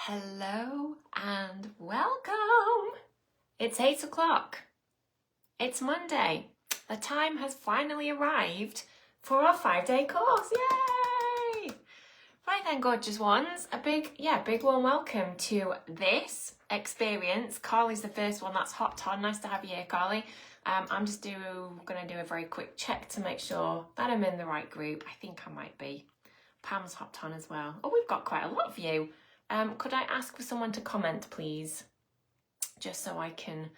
Hello and welcome. It's 8 o'clock. It's Monday. The time has finally arrived for our 5-day course. Yay! Right then, gorgeous ones. A big warm welcome to this experience. Carly's the first one that's hopped on. Nice to have you here, Carly. I'm just going to do a very quick check to make sure that I'm in the right group. I think I might be. Pam's hopped on as well. Oh, we've got quite a lot of you. Could I ask for someone to comment, please? Just so I can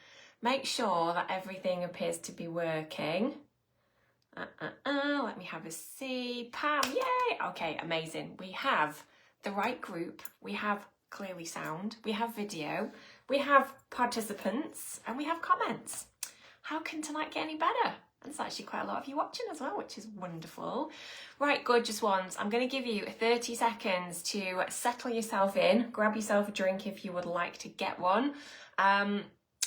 make sure that everything appears to be working. Let me have a see. Pam, yay! Okay, amazing. We have the right group. We have clearly sound. We have video. We have participants. And we have comments. How can tonight get any better? There's actually quite a lot of you watching as well, which is wonderful. Right, gorgeous ones. I'm going to give you 30 seconds to settle yourself in. Grab yourself a drink if you would like to get one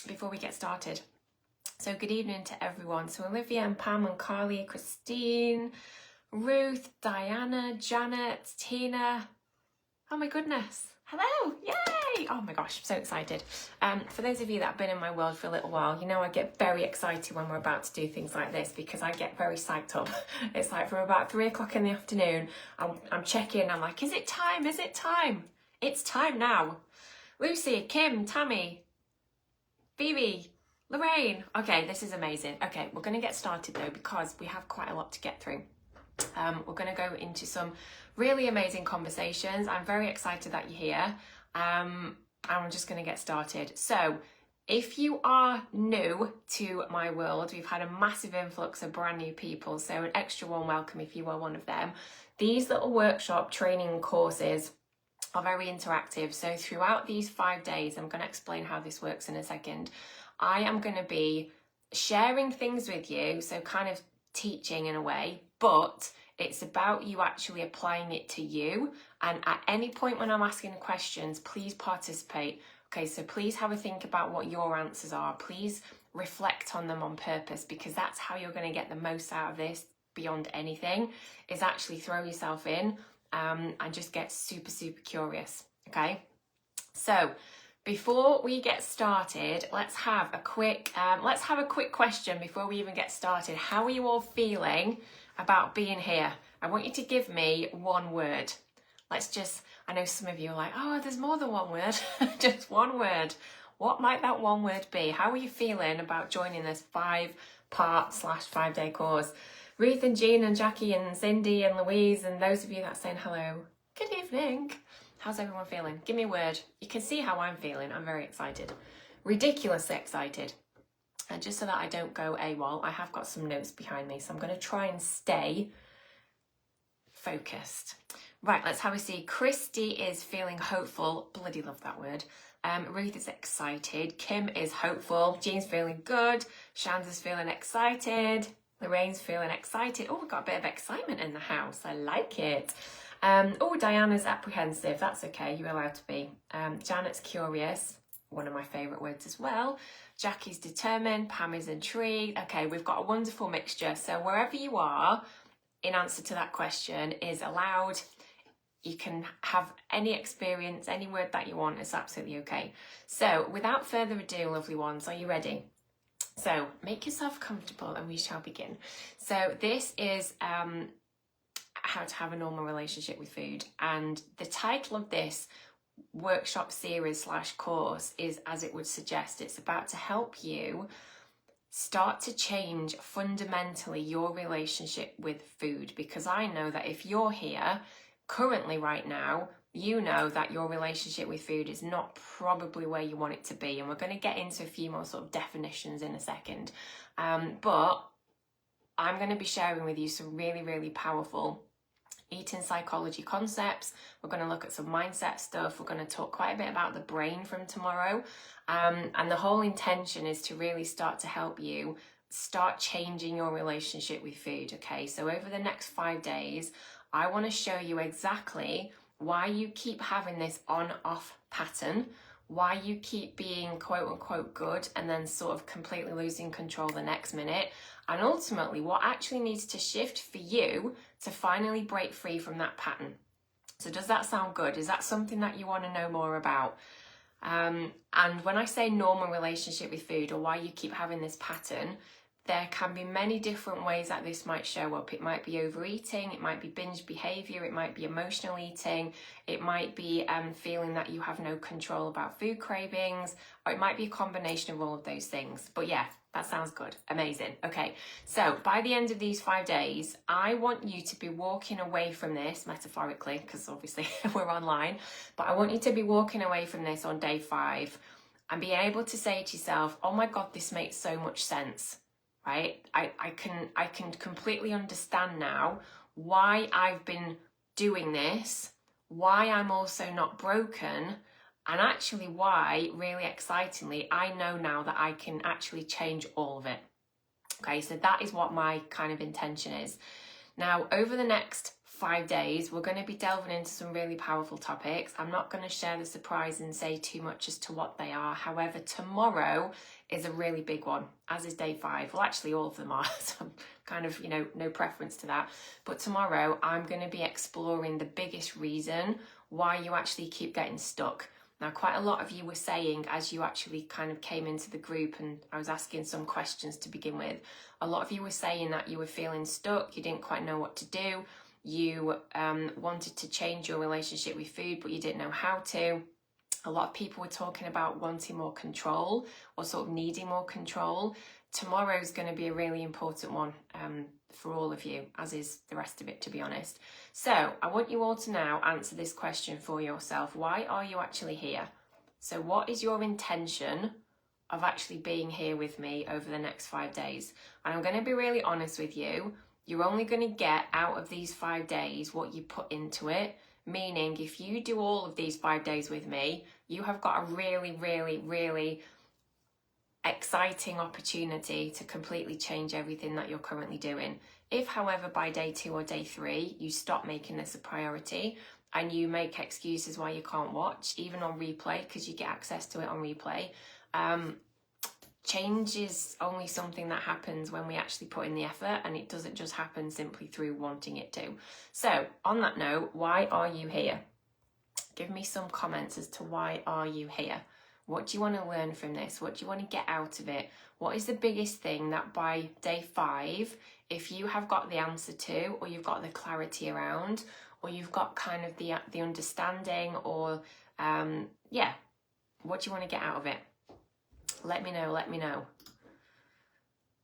before we get started. So good evening to everyone. So Olivia and Pam and Carly, Christine, Ruth, Diana, Janet, Tina. Oh my goodness. Hello, yay! Oh my gosh, I'm so excited. For those of you that have been in my world for a little while, you know I get very excited when we're about to do things like this because I get very psyched up. It's like from about 3 o'clock in the afternoon, I'm checking, I'm like, is it time? Is it time? It's time now. Lucy, Kim, Tammy, Phoebe, Lorraine. Okay, this is amazing. Okay, we're going to get started though because we have quite a lot to get through. We're going to go into some really amazing conversations. I'm very excited that you're here. I'm just going to get started. So if you are new to my world, we've had a massive influx of brand new people. So an extra warm welcome if you are one of them. These little workshop training courses are very interactive. So throughout these 5 days, I'm going to explain how this works in a second. I am going to be sharing things with you. So kind of teaching in a way, but it's about you actually applying it to you. And at any point when I'm asking questions, please participate. Okay, so please have a think about what your answers are. Please reflect on them on purpose, because that's how you're going to get the most out of this beyond anything, is actually throw yourself in and just get super, super curious. Okay, so before we get started, let's have a quick question before we even get started. How are you all feeling about being here? I want you to give me one word. I know some of you are like, oh, there's more than one word. Just one word. What might that one word be? How are you feeling about joining this 5-part / 5-day course? Ruth and Jean and Jackie and Cindy and Louise and those of you that are saying hello, good evening. How's everyone feeling? Give me a word. You can see how I'm feeling. I'm very excited. Ridiculously excited. And just so that I don't go AWOL, I have got some notes behind me. So I'm going to try and stay focused. Right, let's have a see. Christy is feeling hopeful. Bloody love that word. Ruth is excited. Kim is hopeful. Jean's feeling good. Shanda's feeling excited. Lorraine's feeling excited. Oh, we've got a bit of excitement in the house. I like it. Oh, Diana's apprehensive. That's okay. You're allowed to be. Janet's curious. One of my favourite words as well. Jackie's determined. Pam is intrigued. Okay, we've got a wonderful mixture. So wherever you are, in answer to that question, is allowed. You can have any experience, any word that you want. It's absolutely okay. So without further ado, lovely ones, are you ready? So make yourself comfortable and we shall begin. So this is how to have a normal relationship with food, and the title of this workshop series / course is, as it would suggest, it's about to help you start to change fundamentally your relationship with food, because I know that if you're here currently right now, you know that your relationship with food is not probably where you want it to be, and we're going to get into a few more sort of definitions in a second, but I'm going to be sharing with you some really, really powerful eating psychology concepts. We're going to look at some mindset stuff. We're going to talk quite a bit about the brain from tomorrow. And the whole intention is to really start to help you start changing your relationship with food. Okay, so over the next 5 days, I want to show you exactly why you keep having this on-off pattern, why you keep being quote unquote good and then sort of completely losing control the next minute, and ultimately what actually needs to shift for you to finally break free from that pattern. So does that sound good? Is that something that you want to know more about? And when I say normal relationship with food, or why you keep having this pattern, there can be many different ways that this might show up. It might be overeating, it might be binge behavior, it might be emotional eating, it might be feeling that you have no control about food cravings, or it might be a combination of all of those things. But yeah, that sounds good. Amazing. Okay, so by the end of these 5 days, I want you to be walking away from this, metaphorically, because obviously we're online, but I want you to be walking away from this on day 5 and be able to say to yourself, oh my God, this makes so much sense. Right? I can completely understand now why I've been doing this, why I'm also not broken, and actually why, really excitingly, I know now that I can actually change all of it. Okay, so that is what my kind of intention is. Now, over the next 5 days, we're going to be delving into some really powerful topics. I'm not going to share the surprise and say too much as to what they are. However, tomorrow is a really big one, as is day 5. Well, actually, all of them are. So I'm kind of, no preference to that. But tomorrow, I'm going to be exploring the biggest reason why you actually keep getting stuck. Now, quite a lot of you were saying, as you actually kind of came into the group and I was asking some questions to begin with, a lot of you were saying that you were feeling stuck, you didn't quite know what to do, you wanted to change your relationship with food, but you didn't know how to. A lot of people were talking about wanting more control or sort of needing more control. Tomorrow is going to be a really important one for all of you, as is the rest of it, to be honest. So I want you all to now answer this question for yourself. Why are you actually here? So what is your intention of actually being here with me over the next 5 days? And I'm going to be really honest with you. You're only going to get out of these 5 days what you put into it. Meaning, if you do all of these 5 days with me, you have got a really, really, really exciting opportunity to completely change everything that you're currently doing. If, however, by day 2 or day 3, you stop making this a priority and you make excuses why you can't watch, even on replay, because you get access to it on replay, change is only something that happens when we actually put in the effort, and it doesn't just happen simply through wanting it to. So on that note, why are you here? Give me some comments as to why are you here? What do you want to learn from this? What do you want to get out of it? What is the biggest thing that by day 5, if you have got the answer to, or you've got the clarity around, or you've got kind of the understanding, or what do you want to get out of it? Let me know, let me know.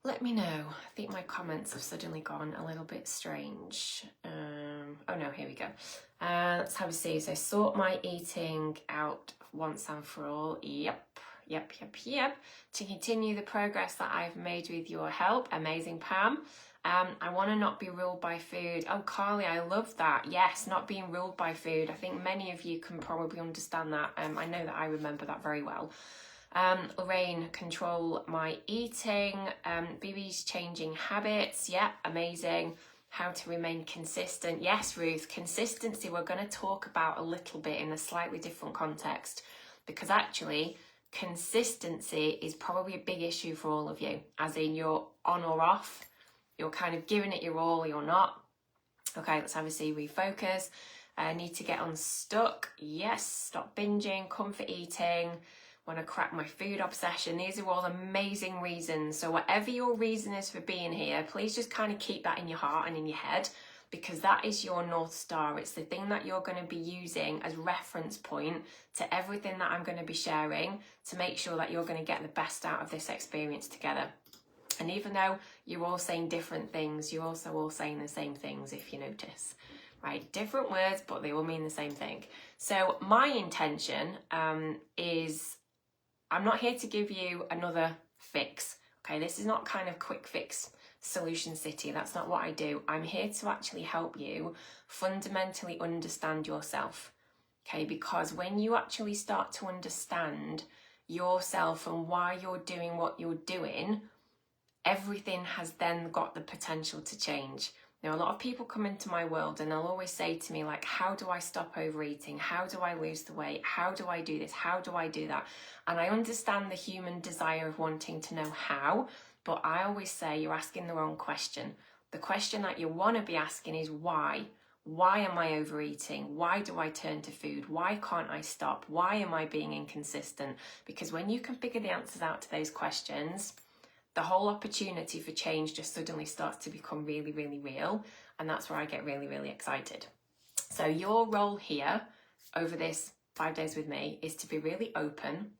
Let me know. I think my comments have suddenly gone a little bit strange. Oh no, here we go. Let's have a see. So sort my eating out once and for all. Yep. To continue the progress that I've made with your help. Amazing, Pam. I want to not be ruled by food. Oh, Carly, I love that. Yes, not being ruled by food. I think many of you can probably understand that. I know that I remember that very well. Lorraine, control my eating. BB's changing habits. Yeah, amazing. How to remain consistent. Yes, Ruth, consistency we're going to talk about a little bit in a slightly different context, because actually consistency is probably a big issue for all of you, as in you're on or off, you're kind of giving it your all, you're not. Okay, let's have a see. Refocus. Need to get unstuck. Yes, stop binging, comfort eating. Want to crack my food obsession. These are all amazing reasons. So whatever your reason is for being here, please just kind of keep that in your heart and in your head, because that is your North Star. It's the thing that you're going to be using as reference point to everything that I'm going to be sharing to make sure that you're going to get the best out of this experience together. And even though you're all saying different things, you're also all saying the same things, if you notice. Right, different words, but they all mean the same thing. So my intention is, I'm not here to give you another fix. Okay, this is not kind of quick fix solution city. That's not what I do. I'm here to actually help you fundamentally understand yourself. Okay, because when you actually start to understand yourself and why you're doing what you're doing, everything has then got the potential to change. Now, a lot of people come into my world and they'll always say to me, like, how do I stop overeating? How do I lose the weight? How do I do this? How do I do that? And I understand the human desire of wanting to know how, but I always say you're asking the wrong question. The question that you want to be asking is why. Why am I overeating? Why do I turn to food? Why can't I stop? Why am I being inconsistent? Because when you can figure the answers out to those questions, the whole opportunity for change just suddenly starts to become really, really real. And that's where I get really, really excited. So your role here over this 5 days with me is to be really open.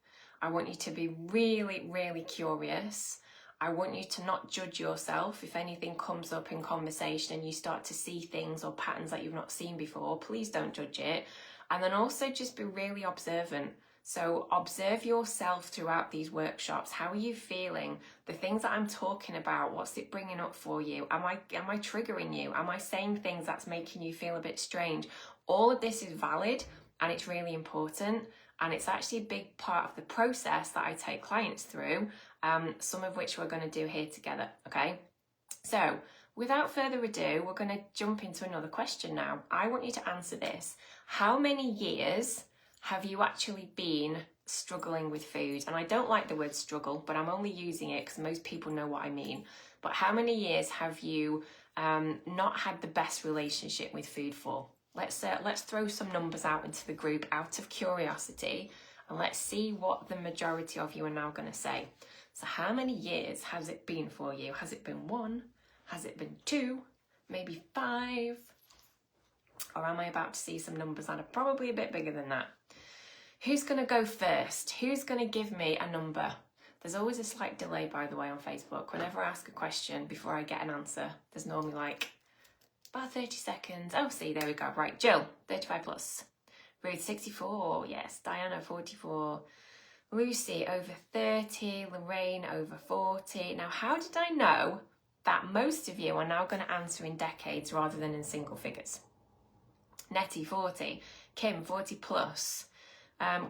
I want you to be really, really curious. I want you to not judge yourself. If anything comes up in conversation and you start to see things or patterns that you've not seen before, please don't judge it. And then also just be really observant. So observe yourself throughout these workshops. How are you feeling? The things that I'm talking about, what's it bringing up for you? Am I triggering you? Am I saying things that's making you feel a bit strange? All of this is valid and it's really important. And it's actually a big part of the process that I take clients through, some of which we're going to do here together, okay? So without further ado, we're going to jump into another question now. I want you to answer this. How many years have you actually been struggling with food? And I don't like the word struggle, but I'm only using it because most people know what I mean. But how many years have you not had the best relationship with food for? Let's throw some numbers out into the group out of curiosity, and let's see what the majority of you are now going to say. So how many years has it been for you? Has it been 1? Has it been 2? Maybe 5? Or am I about to see some numbers that are probably a bit bigger than that? Who's going to go first? Who's going to give me a number? There's always a slight delay, by the way, on Facebook. Whenever I ask a question before I get an answer, there's normally like about 30 seconds. Oh, see, there we go. Right, Jill, 35 plus. Ruth, 64. Yes. Diana, 44. Lucy, over 30. Lorraine, over 40. Now, how did I know that most of you are now going to answer in decades rather than in single figures? Nettie, 40. Kim, 40 plus.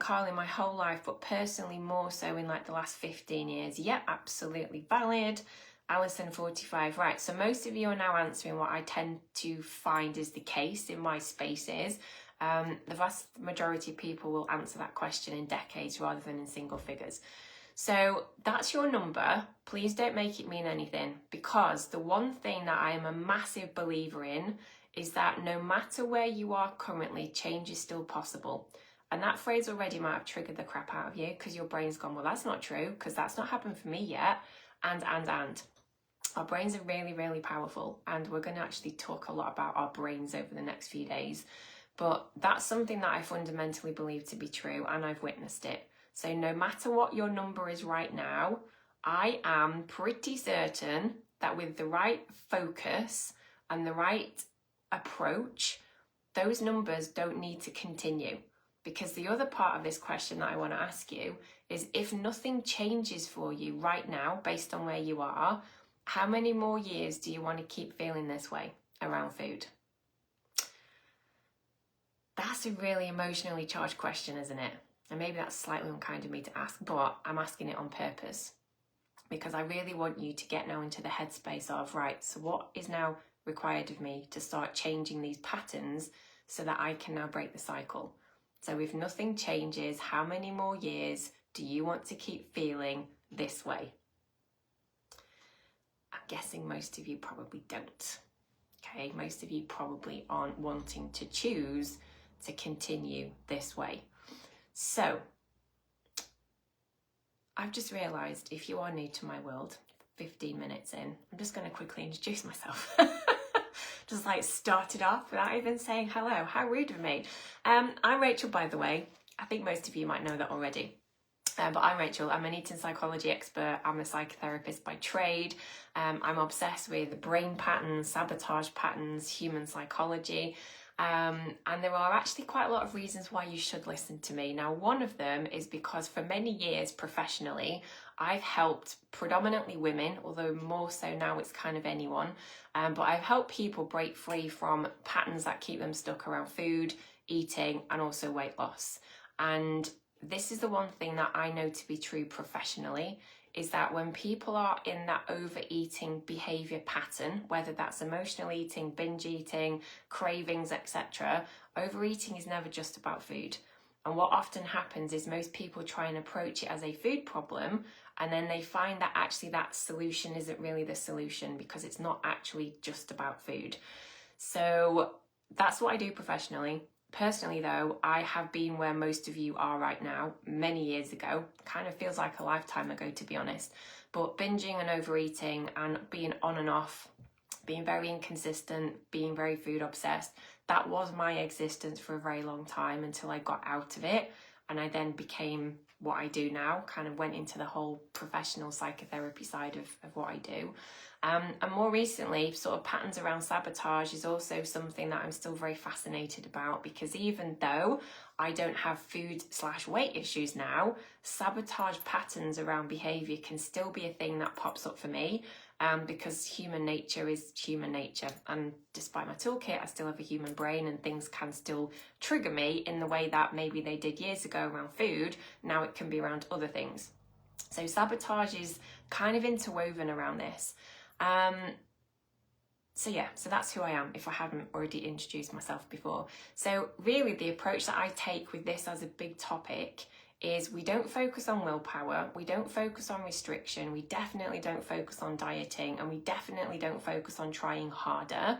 Carly, my whole life, but personally more so in like the last 15 years. Yep, absolutely valid. Alison, 45. Right, so most of you are now answering what I tend to find is the case in my spaces. The vast majority of people will answer that question in decades rather than in single figures. So that's your number. Please don't make it mean anything, because the one thing that I am a massive believer in is that no matter where you are currently, change is still possible. And that phrase already might have triggered the crap out of you because your brain's gone, well, that's not true because that's not happened for me yet. And. Our brains are really, really powerful, and we're going to actually talk a lot about our brains over the next few days. But that's something that I fundamentally believe to be true, and I've witnessed it. So no matter what your number is right now, I am pretty certain that with the right focus and the right approach, those numbers don't need to continue. Because the other part of this question that I want to ask you is, if nothing changes for you right now based on where you are, how many more years do you want to keep feeling this way around food? That's a really emotionally charged question, isn't it? And maybe that's slightly unkind of me to ask, but I'm asking it on purpose. Because I really want you to get now into the headspace of, right, so what is now required of me to start changing these patterns so that I can now break the cycle? So if nothing changes, how many more years do you want to keep feeling this way? I'm guessing most of you probably don't. Okay, most of you probably aren't wanting to choose to continue this way. So I've just realised, if you are new to my world, 15 minutes in, I'm just going to quickly introduce myself. Just like started off without even saying hello. How rude of me. I'm Rachel, by the way. I think most of you might know that already. But I'm Rachel. I'm an eating psychology expert. I'm a psychotherapist by trade. I'm obsessed with brain patterns, sabotage patterns, human psychology. And there are actually quite a lot of reasons why you should listen to me. Now, one of them is because for many years professionally, I've helped predominantly women, although more so now it's kind of anyone. But I've helped people break free from patterns that keep them stuck around food, eating, and also weight loss. And this is the one thing that I know to be true professionally, is that when people are in that overeating behaviour pattern, whether that's emotional eating, binge eating, cravings, etc., overeating is never just about food. And what often happens is most people try and approach it as a food problem, and then they find that actually that solution isn't really the solution, because it's not actually just about food. So that's what I do professionally. Personally though, I have been where most of you are right now, many years ago. Kind of feels like a lifetime ago, to be honest. But binging and overeating and being on and off, being very inconsistent, being very food obsessed, that was my existence for a very long time until I got out of it. And I then became what I do now, kind of went into the whole professional psychotherapy side of what I do. And more recently, sort of patterns around sabotage is also something that I'm still very fascinated about, because even though I don't have food/weight issues now, sabotage patterns around behaviour can still be a thing that pops up for me, because human nature is human nature. And despite my toolkit, I still have a human brain, and things can still trigger me in the way that maybe they did years ago around food. Now it can be around other things. So sabotage is kind of interwoven around this. So that's who I am, if I haven't already introduced myself before. So really the approach that I take with this as a big topic is we don't focus on willpower, we don't focus on restriction, we definitely don't focus on dieting, and we definitely don't focus on trying harder,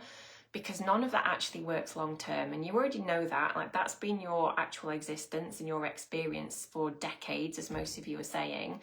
because none of that actually works long term. And you already know that, like that's been your actual existence and your experience for decades, as most of you are saying.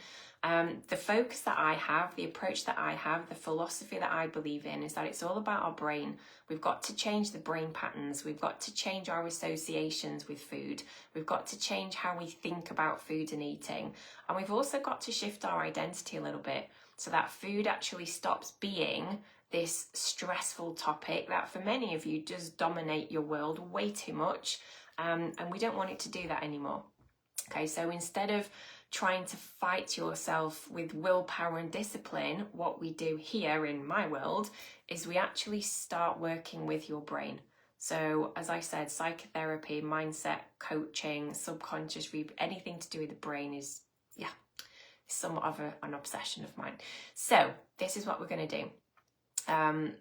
The focus that I have, the approach that I have, the philosophy that I believe in is that it's all about our brain. We've got to change the brain patterns. We've got to change our associations with food. We've got to change how we think about food and eating. And we've also got to shift our identity a little bit so that food actually stops being this stressful topic that for many of you does dominate your world way too much. And we don't want it to do that anymore. Okay, so instead of trying to fight yourself with willpower and discipline, what we do here in my world is we actually start working with your brain. So as I said, psychotherapy, mindset, coaching, subconscious, anything to do with the brain is, somewhat of an obsession of mine. So this is what we're going to do. I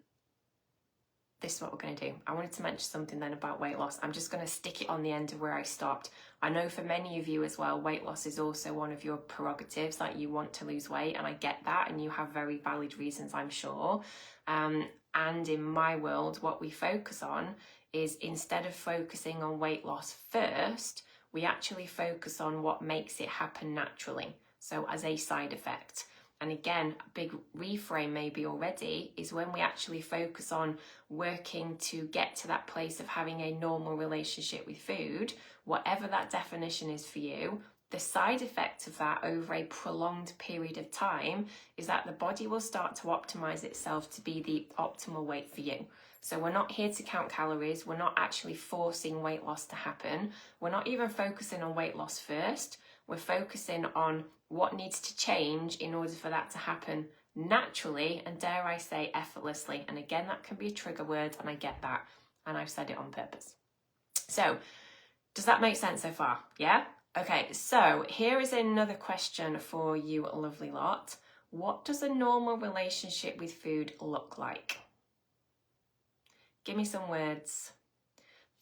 wanted to mention something then about weight loss. I'm just going to stick it on the end of where I stopped. I know for many of you as well, weight loss is also one of your prerogatives, that you want to lose weight, and I get that, and you have very valid reasons, I'm sure. And in my world, what we focus on is, instead of focusing on weight loss first, we actually focus on what makes it happen naturally. So as a side effect. And again, a big reframe maybe already is when we actually focus on working to get to that place of having a normal relationship with food, whatever that definition is for you. The side effect of that over a prolonged period of time is that the body will start to optimize itself to be the optimal weight for you. So we're not here to count calories. We're not actually forcing weight loss to happen. We're not even focusing on weight loss first. We're focusing on what needs to change in order for that to happen naturally, and dare I say effortlessly. And again, that can be a trigger word, and I get that, and I've said it on purpose. So does that make sense so far? Yeah? Okay, so here is another question for you lovely lot. What does a normal relationship with food look like? Give me some words.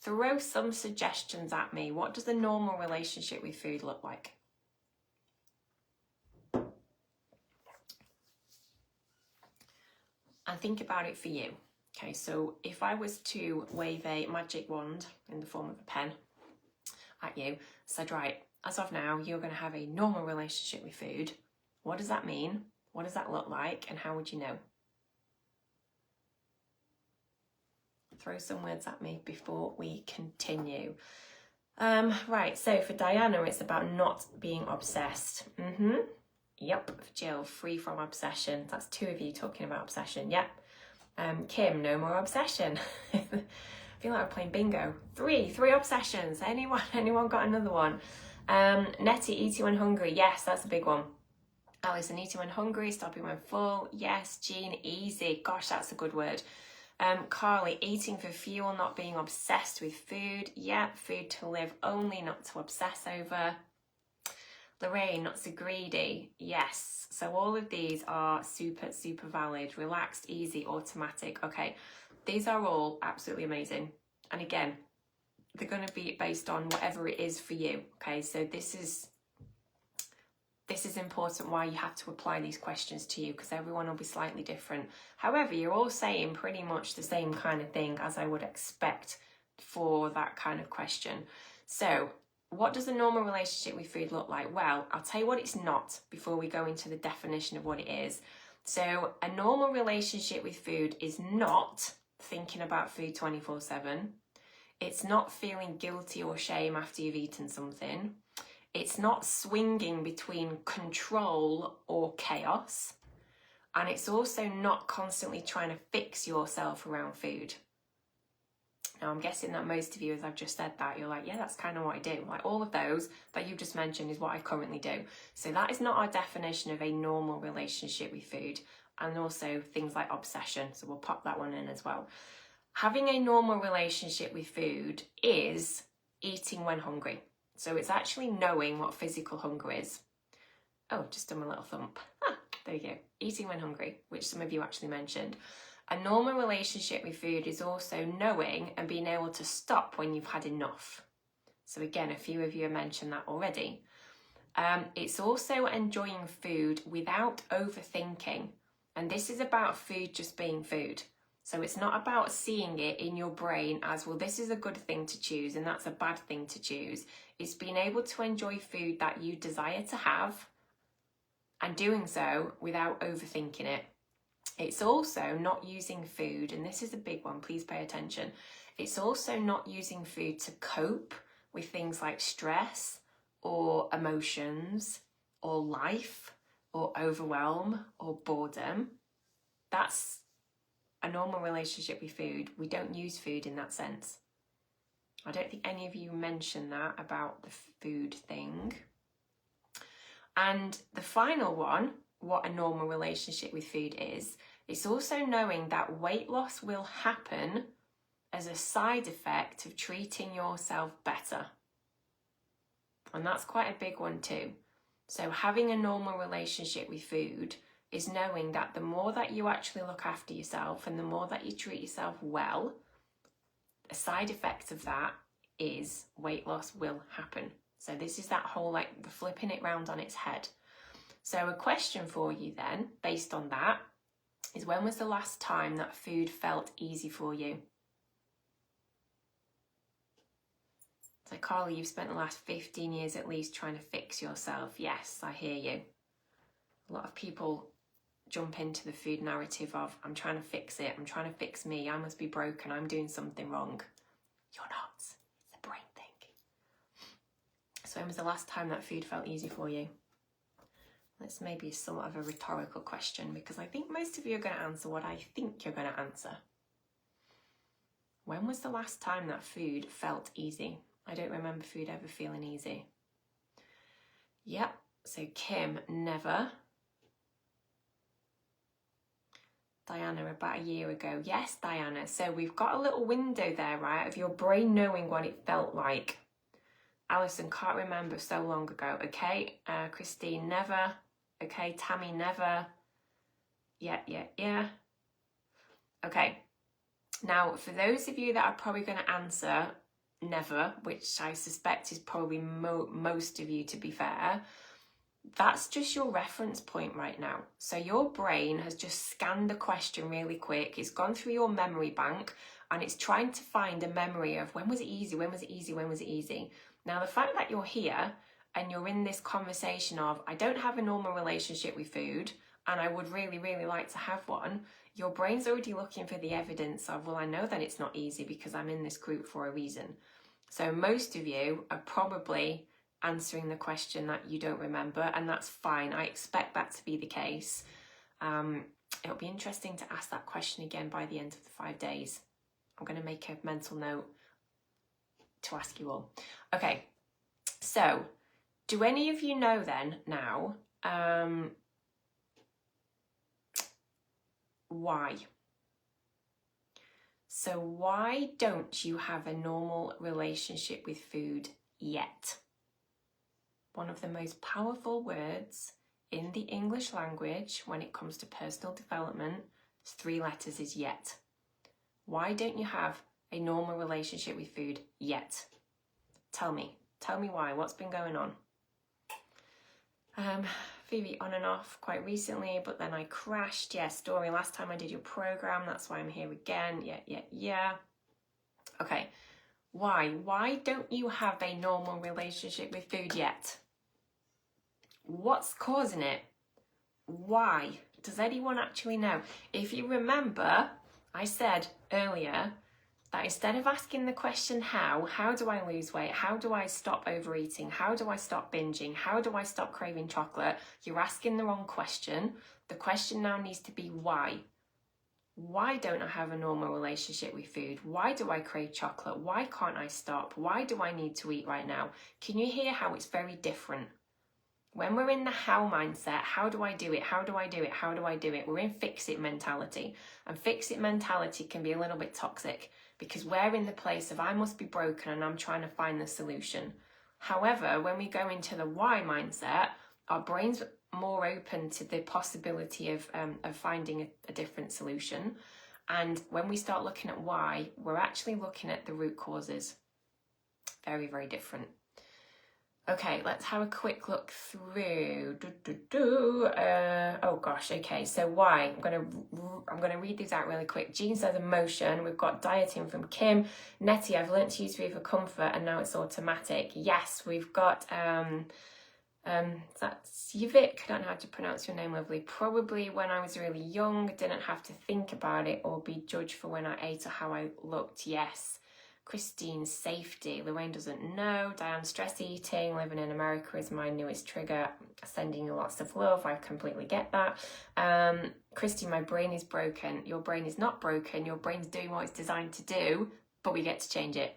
Throw some suggestions at me. What does a normal relationship with food look like? And think about it for you. Okay, so if I was to wave a magic wand in the form of a pen at you, said, right, as of now, you're going to have a normal relationship with food. What does that mean? What does that look like? And how would you know? Throw some words at me before we continue. Right, so for Diana, it's about not being obsessed. Yep, Jill, free from obsession. That's 2 of you talking about obsession. Yep. Kim, no more obsession. I feel like we're playing bingo. 3 obsessions. Anyone got another one? Nettie, eating when hungry. Yes, that's a big one. Alison, eating when hungry, stopping when full. Yes, Jean, easy. Gosh, that's a good word. Carly, eating for fuel, not being obsessed with food. Yeah, food to live only, not to obsess over. Lorraine, not so greedy. Yes. So all of these are super valid. Relaxed, easy, automatic. Okay, these are all absolutely amazing. And again, they're going to be based on whatever it is for you. Okay, so this is important why you have to apply these questions to you, because everyone will be slightly different. However, you're all saying pretty much the same kind of thing as I would expect for that kind of question. So what does a normal relationship with food look like? Well, I'll tell you what it's not before we go into the definition of what it is. So a normal relationship with food is not thinking about food 24/7. It's not feeling guilty or shame after you've eaten something. It's not swinging between control or chaos. And it's also not constantly trying to fix yourself around food. Now, I'm guessing that most of you, as I've just said that, you're like, yeah, that's kind of what I do. Like all of those that you've just mentioned is what I currently do. So that is not our definition of a normal relationship with food. And also things like obsession. So we'll pop that one in as well. Having a normal relationship with food is eating when hungry. So it's actually knowing what physical hunger is. Oh, just done my little thump. There you go. Eating when hungry, which some of you actually mentioned. A normal relationship with food is also knowing and being able to stop when you've had enough. So again, a few of you have mentioned that already. It's also enjoying food without overthinking. And this is about food just being food. So it's not about seeing it in your brain as, well, this is a good thing to choose and that's a bad thing to choose. It's being able to enjoy food that you desire to have and doing so without overthinking it. It's also not using food, and this is a big one, please pay attention. It's also not using food to cope with things like stress or emotions or life or overwhelm or boredom. That's a normal relationship with food. We don't use food in that sense. I don't think any of you mentioned that about the food thing. And the final one, what a normal relationship with food is, it's also knowing that weight loss will happen as a side effect of treating yourself better. And that's quite a big one too. So having a normal relationship with food is knowing that the more that you actually look after yourself and the more that you treat yourself well, a side effect of that is weight loss will happen. So this is that whole like flipping it round on its head. So a question for you then, based on that, is when was the last time that food felt easy for you? So Carly, you've spent the last 15 years at least trying to fix yourself. Yes, I hear you. A lot of people jump into the food narrative of, I'm trying to fix it, I'm trying to fix me, I must be broken, I'm doing something wrong. You're not. It's a brain thing. So when was the last time that food felt easy for you? That's maybe somewhat of a rhetorical question because I think most of you are going to answer what I think you're going to answer. When was the last time that food felt easy? I don't remember food ever feeling easy. Yep, so Kim, never. Diana, about a year ago. Yes, Diana. So we've got a little window there, right, of your brain knowing what it felt like. Alison, can't remember, so long ago. Okay, Christine, never. Okay, Tammy, never. Yeah. Okay, now for those of you that are probably going to answer never, which I suspect is probably most of you to be fair, that's just your reference point right now. So your brain has just scanned the question really quick. It's gone through your memory bank and it's trying to find a memory of when was it easy, when was it easy, when was it easy. Now the fact that you're here and you're in this conversation of, I don't have a normal relationship with food and I would really, really like to have one, your brain's already looking for the evidence of, well, I know that it's not easy because I'm in this group for a reason. So most of you are probably answering the question that you don't remember, and that's fine. I expect that to be the case. It'll be interesting to ask that question again by the end of the 5 days. I'm going to make a mental note to ask you all. Okay, so do any of you know then now why? So why don't you have a normal relationship with food yet? One of the most powerful words in the English language when it comes to personal development, it's 3 letters, is yet. Why don't you have a normal relationship with food yet? Tell me why, what's been going on? Phoebe, on and off quite recently, but then I crashed. Yeah, Story, last time I did your program, that's why I'm here again. Yeah. Okay, Why? Why don't you have a normal relationship with food yet? What's causing it? Why? Does anyone actually know? If you remember, I said earlier that instead of asking the question how do I lose weight? How do I stop overeating? How do I stop binging? How do I stop craving chocolate? You're asking the wrong question. The question now needs to be why. Why don't I have a normal relationship with food? Why do I crave chocolate? Why can't I stop? Why do I need to eat right now? Can you hear how it's very different? When we're in the how mindset, how do I do it? How do I do it? How do I do it? We're in fix-it mentality. And fix-it mentality can be a little bit toxic because we're in the place of I must be broken and I'm trying to find the solution. However, when we go into the why mindset, our brain's more open to the possibility of finding a different solution. And when we start looking at why, we're actually looking at the root causes. Very, very different. Okay, let's have a quick look through. Oh gosh, okay, so why? I'm gonna read these out really quick. Jean says emotion. We've got dieting from Kim. Nettie, I've learnt to use food for comfort and now it's automatic. Yes, we've got that's Yvik. I don't know how to pronounce your name, lovely. Probably when I was really young, didn't have to think about it or be judged for when I ate or how I looked. Yes. Christine, safety. Lorraine doesn't know. Diane, stress eating. Living in America is my newest trigger. Sending you lots of love. I completely get that. Christine, my brain is broken. Your brain is not broken. Your brain's doing what it's designed to do, but we get to change it.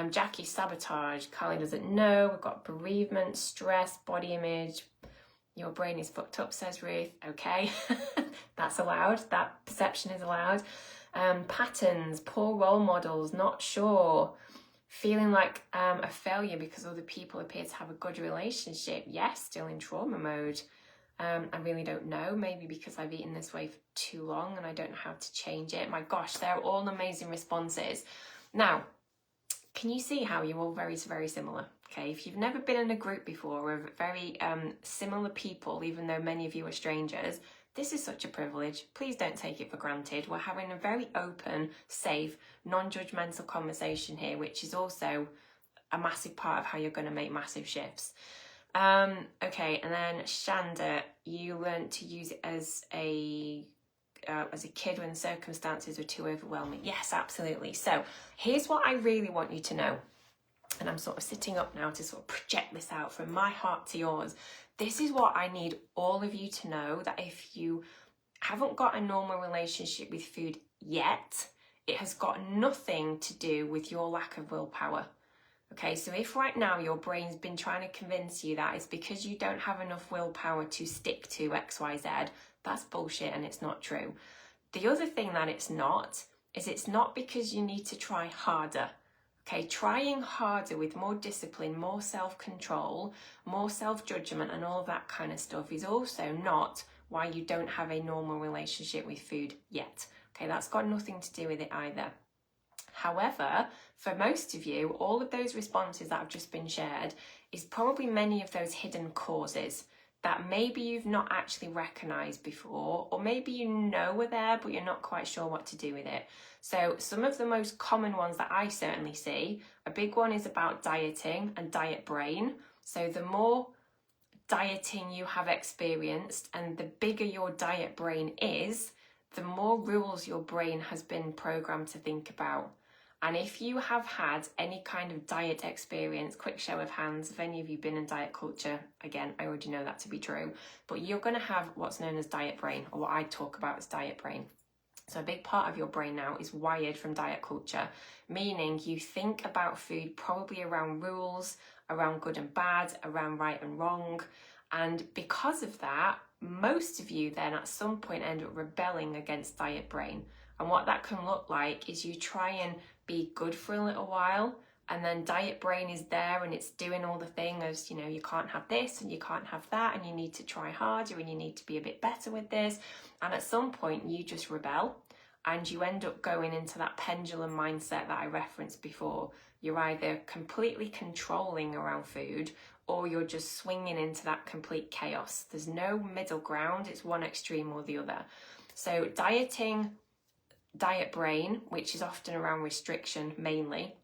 Jackie, sabotage. Carly doesn't know. We've got bereavement, stress, body image. Your brain is fucked up, says Ruth. Okay, that's allowed. That perception is allowed. Patterns, poor role models, not sure, feeling like a failure because other people appear to have a good relationship. Yes, still in trauma mode. I really don't know, maybe because I've eaten this way for too long and I don't know how to change it. My gosh, they're all amazing responses. Now, can you see how you're all very, very similar? Okay, if you've never been in a group before of very similar people, even though many of you are strangers, this is such a privilege. Please don't take it for granted. We're having a very open, safe, non-judgmental conversation here, which is also a massive part of how you're going to make massive shifts. Okay, and then Shanda, you learned to use it as a kid when circumstances were too overwhelming. Yes, absolutely. So here's what I really want you to know. And I'm sort of sitting up now to sort of project this out from my heart to yours. This is what I need all of you to know, that if you haven't got a normal relationship with food yet, it has got nothing to do with your lack of willpower. Okay, so if right now your brain's been trying to convince you that it's because you don't have enough willpower to stick to X, Y, Z, that's bullshit and it's not true. The other thing that it's not is it's not because you need to try harder. Okay, trying harder with more discipline, more self-control, more self-judgment and all of that kind of stuff is also not why you don't have a normal relationship with food yet. Okay, that's got nothing to do with it either. However, for most of you, all of those responses that have just been shared is probably many of those hidden causes that maybe you've not actually recognised before, or maybe you know are there, but you're not quite sure what to do with it. So some of the most common ones that I certainly see, a big one is about dieting and diet brain. So the more dieting you have experienced and the bigger your diet brain is, the more rules your brain has been programmed to think about. And if you have had any kind of diet experience, quick show of hands, if any of you been in diet culture, again, I already know that to be true, but you're going to have what's known as diet brain, or what I talk about as diet brain. So a big part of your brain now is wired from diet culture, meaning you think about food probably around rules, around good and bad, around right and wrong. And because of that, most of you then at some point end up rebelling against diet brain. And what that can look like is you try and be good for a little while, and then diet brain is there and it's doing all the things, you know, you can't have this and you can't have that and you need to try harder and you need to be a bit better with this. And at some point you just rebel and you end up going into that pendulum mindset that I referenced before. You're either completely controlling around food or you're just swinging into that complete chaos. There's no middle ground, it's one extreme or the other. So dieting, diet brain, which is often around restriction mainly,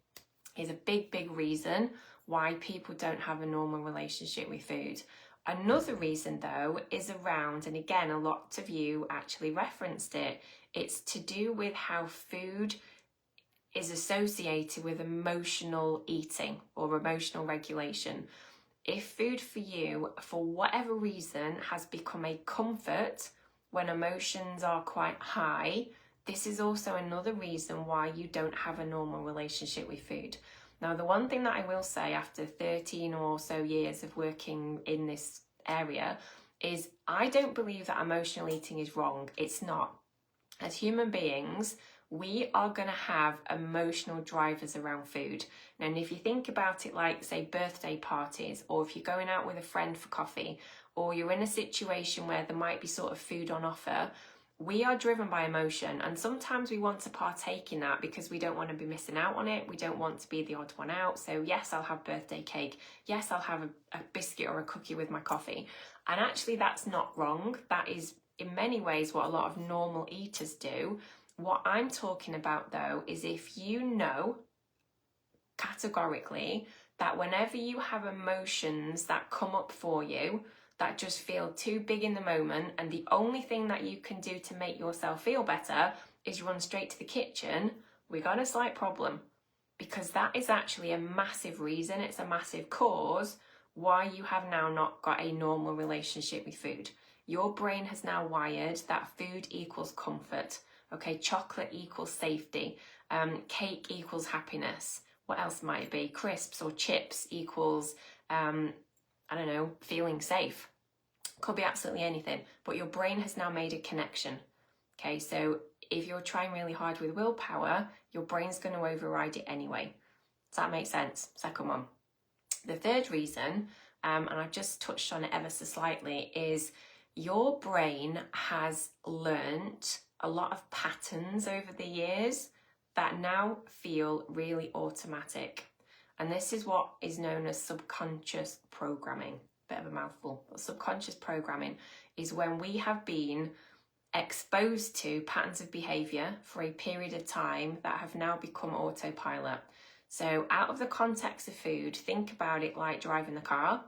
is a big, big reason why people don't have a normal relationship with food. Another reason though is around, and again, a lot of you actually referenced it, it's to do with how food is associated with emotional eating or emotional regulation. If food for you, for whatever reason, has become a comfort when emotions are quite high, this is also another reason why you don't have a normal relationship with food. Now, the one thing that I will say after 13 or so years of working in this area is I don't believe that emotional eating is wrong. It's not. As human beings, we are going to have emotional drivers around food. And if you think about it like, say, birthday parties, or if you're going out with a friend for coffee, or you're in a situation where there might be sort of food on offer, we are driven by emotion. And sometimes we want to partake in that because we don't want to be missing out on it. We don't want to be the odd one out. So yes, I'll have birthday cake. Yes, I'll have a biscuit or a cookie with my coffee. And actually that's not wrong. That is in many ways what a lot of normal eaters do. What I'm talking about though is if you know categorically that whenever you have emotions that come up for you that just feel too big in the moment, and the only thing that you can do to make yourself feel better is run straight to the kitchen, we got a slight problem, because that is actually a massive reason, it's a massive cause why you have now not got a normal relationship with food. Your brain has now wired that food equals comfort. Okay, chocolate equals safety, cake equals happiness. What else might it be? Crisps or chips equals, I don't know, feeling safe. Could be absolutely anything, but your brain has now made a connection. Okay, so if you're trying really hard with willpower, your brain's going to override it anyway. Does that make sense? Second one. The third reason, and I've just touched on it ever so slightly, is your brain has learnt a lot of patterns over the years that now feel really automatic. And this is what is known as subconscious programming. Bit of a mouthful, but subconscious programming is when we have been exposed to patterns of behaviour for a period of time that have now become autopilot. So out of the context of food, think about it like driving the car.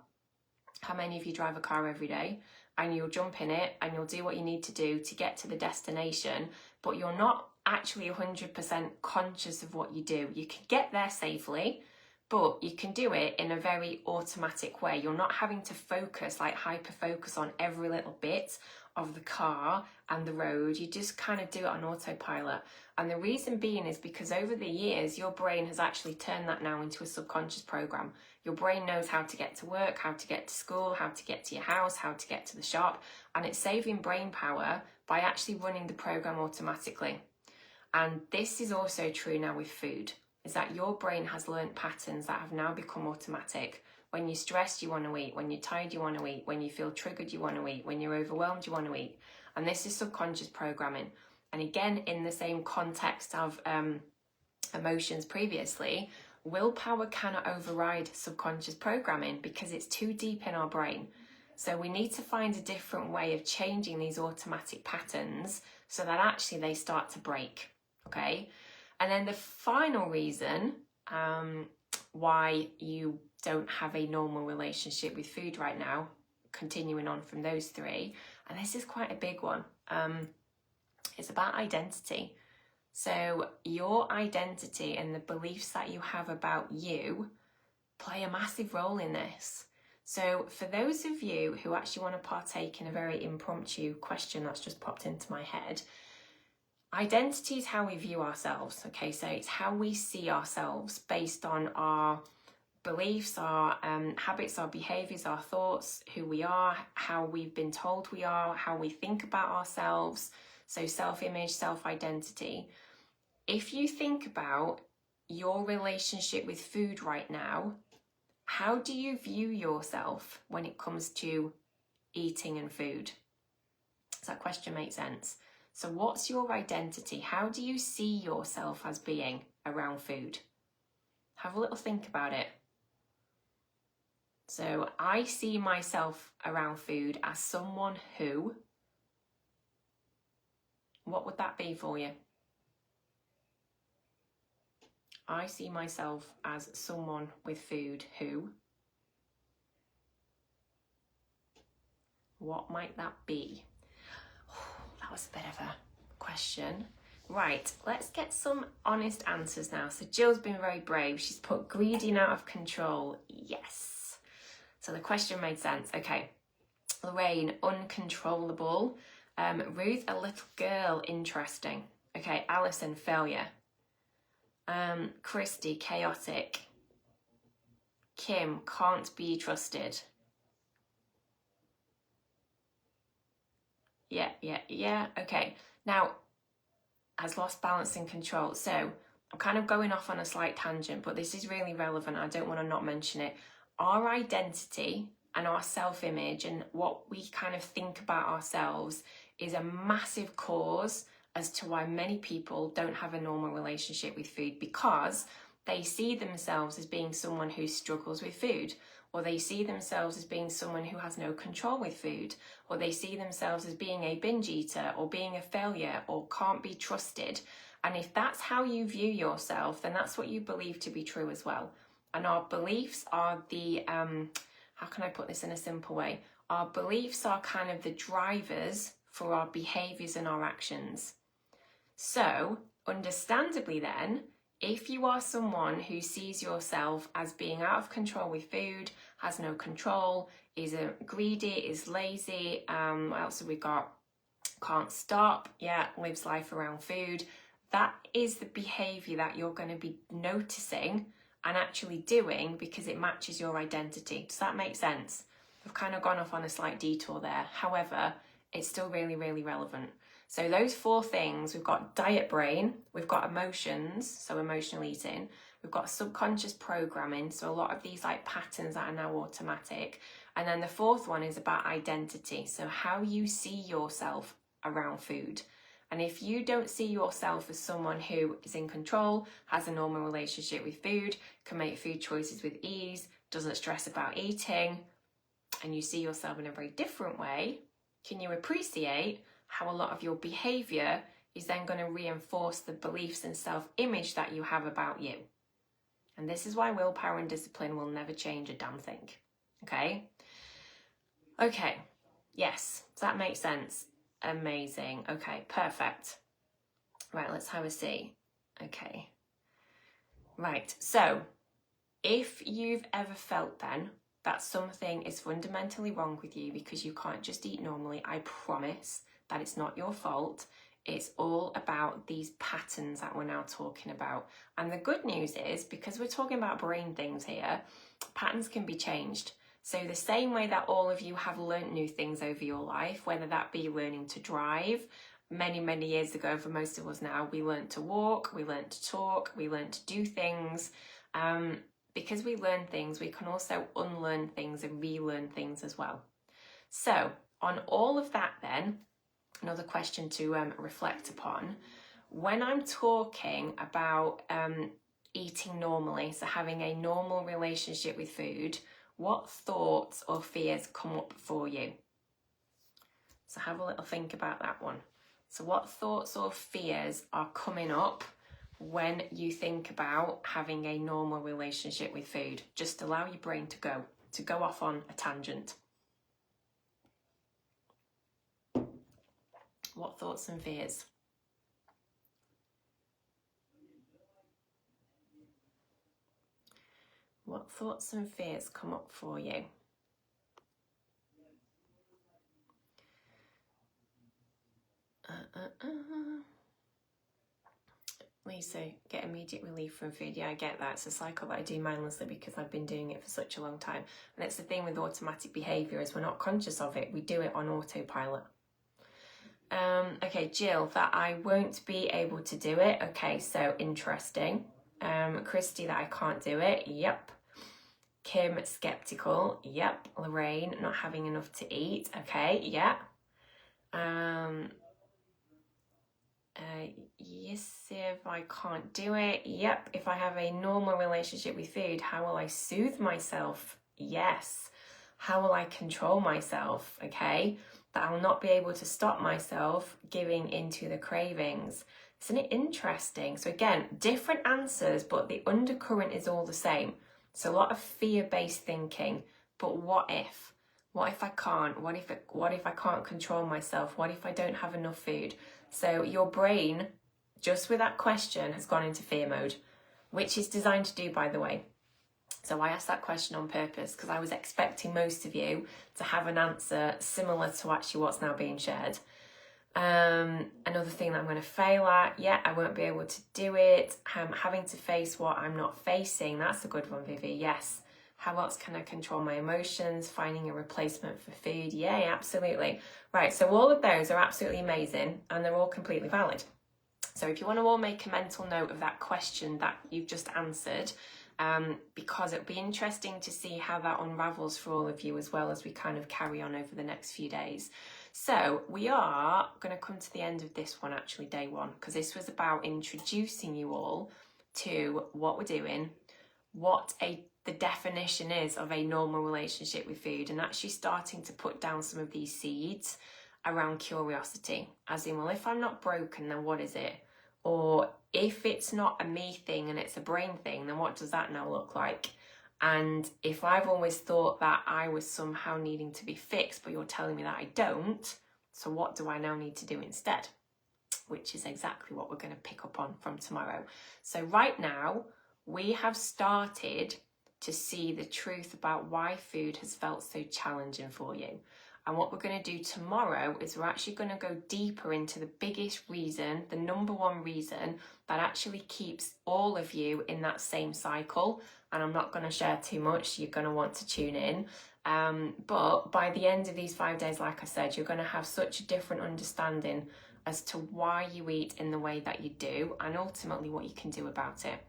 How many of you drive a car every day? And you'll jump in it and you'll do what you need to do to get to the destination, but you're not actually 100% conscious of what you do. You can get there safely, but you can do it in a very automatic way. You're not having to focus, like hyper focus on every little bit of the car and the road. You just kind of do it on autopilot. And the reason being is because over the years, your brain has actually turned that now into a subconscious program. Your brain knows how to get to work, how to get to school, how to get to your house, how to get to the shop. And it's saving brain power by actually running the program automatically. And this is also true now with food, is that your brain has learnt patterns that have now become automatic. When you're stressed, you want to eat. When you're tired, you want to eat. When you feel triggered, you want to eat. When you're overwhelmed, you want to eat. And this is subconscious programming. And again, in the same context of emotions previously, willpower cannot override subconscious programming because it's too deep in our brain. So we need to find a different way of changing these automatic patterns so that actually they start to break. Okay? And then the final reason why you don't have a normal relationship with food right now, continuing on from those three, and this is quite a big one, it's about identity. So your identity and the beliefs that you have about you play a massive role in this. So for those of you who actually want to partake in a very impromptu question that's just popped into my head, identity is how we view ourselves, okay? So it's how we see ourselves based on our beliefs, our habits, our behaviours, our thoughts, who we are, how we've been told we are, how we think about ourselves. So self-image, self-identity. If you think about your relationship with food right now, how do you view yourself when it comes to eating and food? Does that question make sense? So what's your identity? How do you see yourself as being around food? Have a little think about it. So I see myself around food as someone who, what would that be for you? I see myself as someone with food who. What might that be? That was a bit of a question. Right, let's get some honest answers now. So Jill's been very brave. She's put greedy and out of control. Yes. So the question made sense. Okay. Lorraine, uncontrollable. Ruth, a little girl. Interesting. Okay. Alison, failure. Christy, chaotic. Kim, can't be trusted. Yeah. Okay. Now, has lost balance and control. So I'm kind of going off on a slight tangent, but this is really relevant. I don't want to not mention it. Our identity and our self-image and what we kind of think about ourselves is a massive cause as to why many people don't have a normal relationship with food, because they see themselves as being someone who struggles with food, or they see themselves as being someone who has no control with food, or they see themselves as being a binge eater or being a failure or can't be trusted. And if that's how you view yourself, then that's what you believe to be true as well. And our beliefs are the, how can I put this in a simple way? Our beliefs are kind of the drivers for our behaviours and our actions. So, understandably then, if you are someone who sees yourself as being out of control with food, has no control, is greedy, is lazy, what else have we got? Can't stop, lives life around food. That is the behaviour that you're going to be noticing and actually doing because it matches your identity. Does that make sense? I've kind of gone off on a slight detour there. However, it's still really, really relevant. So those 4 things, we've got diet brain, we've got emotions, so emotional eating, we've got subconscious programming, so a lot of these like patterns that are now automatic. And then the 4th one is about identity, so how you see yourself around food. And if you don't see yourself as someone who is in control, has a normal relationship with food, can make food choices with ease, doesn't stress about eating, and you see yourself in a very different way, can you appreciate how a lot of your behaviour is then going to reinforce the beliefs and self-image that you have about you? And this is why willpower and discipline will never change a damn thing. Okay, yes, does that make sense? Amazing. Okay, perfect. Right, let's have a see. Okay. Right, so if you've ever felt then that something is fundamentally wrong with you because you can't just eat normally, I promise that it's not your fault. It's all about these patterns that we're now talking about. And the good news is, because we're talking about brain things here, patterns can be changed. So the same way that all of you have learnt new things over your life, whether that be learning to drive, many, many years ago for most of us now, we learnt to walk, we learnt to talk, we learnt to do things. Because we learn things, we can also unlearn things and relearn things as well. So on all of that then, another question to reflect upon, when I'm talking about eating normally, so having a normal relationship with food, what thoughts or fears come up for you? So have a little think about that one. So what thoughts or fears are coming up when you think about having a normal relationship with food? Just allow your brain to go off on a tangent. What thoughts and fears? What thoughts and fears come up for you? Lisa, get immediate relief from food. Yeah, I get that. It's a cycle that I do mindlessly because I've been doing it for such a long time. And it's the thing with automatic behaviour is we're not conscious of it. We do it on autopilot. Okay, Jill, that I won't be able to do it. Okay, so interesting. Christy, that I can't do it. Yep. Kim, skeptical. Yep. Lorraine, not having enough to eat. Okay, yeah. Yes, if I can't do it. Yep. If I have a normal relationship with food, how will I soothe myself? Yes. How will I control myself? Okay. That I'll not be able to stop myself giving into the cravings. Isn't it interesting? So again, different answers, but the undercurrent is all the same. So a lot of fear-based thinking, but what if? What if I can't? What if I can't control myself? What if I don't have enough food? So your brain, just with that question, has gone into fear mode, which is designed to do, by the way. So I asked that question on purpose because I was expecting most of you to have an answer similar to actually what's now being shared. Another thing that I'm going to fail at, I won't be able to do it. Having to face what I'm not facing, that's a good one, Vivi. Yes. How else can I control my emotions? Finding a replacement for food. Yay, absolutely. Right, so all of those are absolutely amazing and they're all completely valid. So if you want to all make a mental note of that question that you've just answered, because it'll be interesting to see how that unravels for all of you as well as we kind of carry on over the next few days. So we are going to come to the end of this one, actually, day one, because this was about introducing you all to what we're doing, what the definition is of a normal relationship with food, and actually starting to put down some of these seeds around curiosity, as in, well, if I'm not broken, then what is it? Or if it's not a me thing and it's a brain thing, then what does that now look like? And if I've always thought that I was somehow needing to be fixed, but you're telling me that I don't, so what do I now need to do instead? Which is exactly what we're going to pick up on from tomorrow. So right now, we have started to see the truth about why food has felt so challenging for you. And what we're going to do tomorrow is we're actually going to go deeper into the biggest reason, the number one reason that actually keeps all of you in that same cycle. And I'm not going to share too much. You're going to want to tune in. But by the end of these 5 days, like I said, you're going to have such a different understanding as to why you eat in the way that you do and ultimately what you can do about it.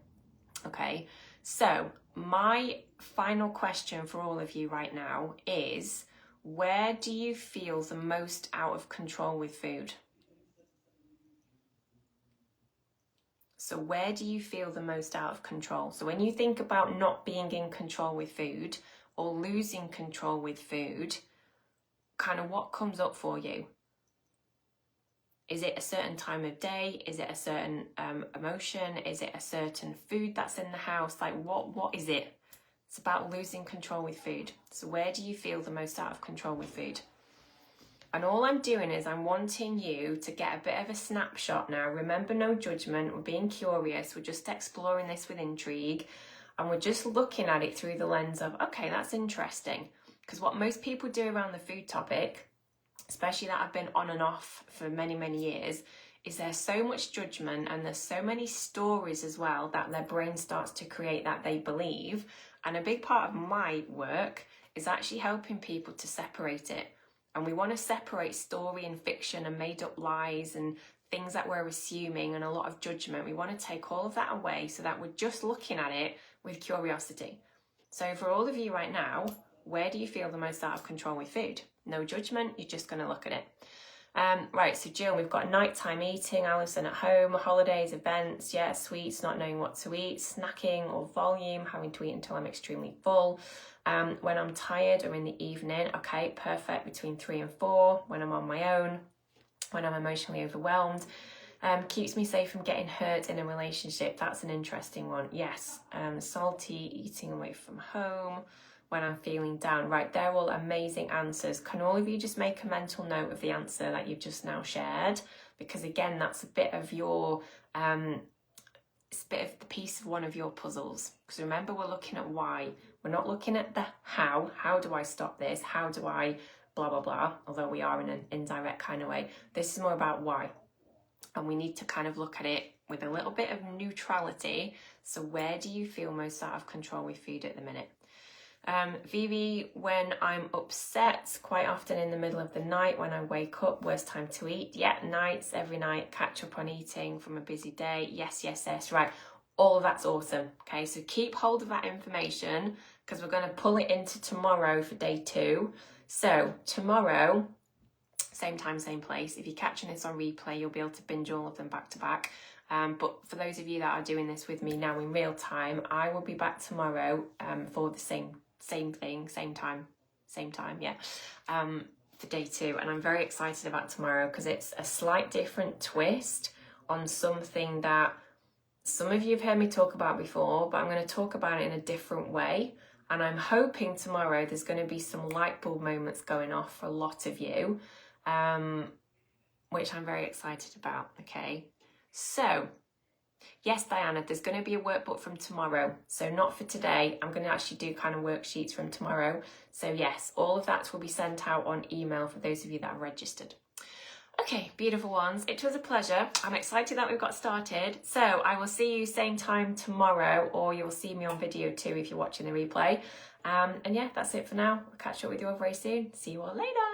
Okay, so my final question for all of you right now is, where do you feel the most out of control with food? So where do you feel the most out of control? So when you think about not being in control with food or losing control with food, kind of what comes up for you? Is it a certain time of day? Is it a certain emotion? Is it a certain food that's in the house? Like what is it? It's about losing control with food. So where do you feel the most out of control with food? And all I'm doing is I'm wanting you to get a bit of a snapshot now. Remember, no judgment. We're being curious. We're just exploring this with intrigue. And we're just looking at it through the lens of, okay, that's interesting. Because what most people do around the food topic, especially that I've been on and off for many, many years, is there's so much judgment and there's so many stories as well that their brain starts to create that they believe. And a big part of my work is actually helping people to separate it. And we want to separate story and fiction and made up lies and things that we're assuming and a lot of judgment. We want to take all of that away so that we're just looking at it with curiosity. So for all of you right now, where do you feel the most out of control with food? No judgment, you're just going to look at it. Right, so Jill, we've got nighttime eating, Alison at home, holidays, events, sweets, not knowing what to eat, snacking or volume, having to eat until I'm extremely full. When I'm tired or in the evening, okay, perfect, between 3 and 4, when I'm on my own, when I'm emotionally overwhelmed. Keeps me safe from getting hurt in a relationship. That's an interesting one. Yes. Salty, eating away from home, when I'm feeling down. Right, they're all amazing answers. Can all of you just make a mental note of the answer that you've just now shared? Because again, that's a bit of your, it's a bit of the piece of one of your puzzles. Because remember, we're looking at why. We're not looking at the how. How do I stop this? How do I blah, blah, blah? Although we are in an indirect kind of way. This is more about why. And we need to kind of look at it with a little bit of neutrality. So where do you feel most out of control with food at the minute? Vivi, when I'm upset, quite often in the middle of the night when I wake up, worst time to eat. Yeah, nights, every night, catch up on eating from a busy day. Yes, right. All of that's awesome. Okay, so keep hold of that information because we're going to pull it into tomorrow for day 2. So tomorrow, same time, same place. If you're catching this on replay, you'll be able to binge all of them back to back. But for those of you that are doing this with me now in real time, I will be back tomorrow for the same thing, same time, for day 2. And I'm very excited about tomorrow because it's a slight different twist on something that some of you have heard me talk about before, but I'm going to talk about it in a different way. And I'm hoping tomorrow there's going to be some light bulb moments going off for a lot of you, which I'm very excited about, okay? So, yes, Diana, there's going to be a workbook from tomorrow. So not for today. I'm going to actually do kind of worksheets from tomorrow. So yes, all of that will be sent out on email for those of you that are registered. Okay, beautiful ones. It was a pleasure. I'm excited that we've got started. So I will see you same time tomorrow, or you'll see me on video too if you're watching the replay. And yeah, that's it for now. I'll catch up with you all very soon. See you all later.